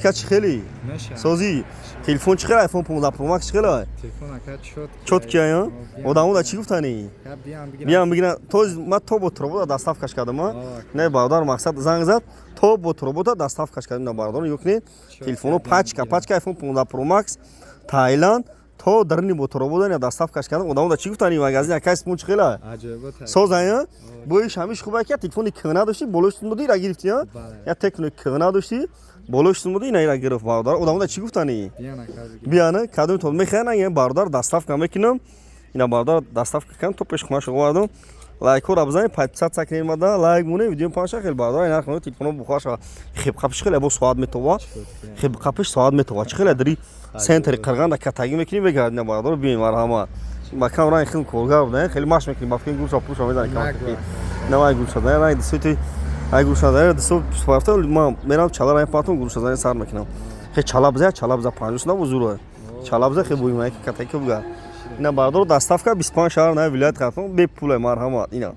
Kaç xeli? Sozi. Telefon çıkar iPhone 15 Pro Max çıkar. Telefon akad shot. Чёткия я. Одаму да чӣ гуфтани? Биям бигина то ма то бо тробота даставкаш кардам. Не бародар мақсад занг зад то бо тробота даставкаш кардам бародар юкни телефону пачка iPhone 15 Pro Max Таиланд то дарни бо тробота не даставкаш кардам. Одаму да чӣ гуфтани магазин акас пун чықила. Созая боиш ҳамиш хуба ки телефони кына дошти болоштун буди ра гирифти я. Я техник кына дошти болоштун буди ина ра гирифт бародар. Одаму да чӣ гуфтани? Биана кадом то механа я бародар даставка мекунам. Ина бародар даставка кам то пеш хумаш овардам. Лайк ора бизани 500 сакрин мада лайк муне видео паша хел бародар ина хмо телефону бухаша хиб қапш хел бо соат метова. Хиб қапш соат метова. Чхел дри центр қирганда катаги мекуним бегардна бародар бием марҳама. Ба камера хел колгар буда хел маш мекуним ба фин гуша пуша мезани кам. Навай гуша да рай дсути ай гуша да дсу спорта ма мерам чалара патон гуша да сар мекунам. Хе чалабза 50 на бузуро. Чалабза хе буйма катаги буга. Ина бародар даставка 25 шаҳр на вилоят қатон бепул марҳамат ина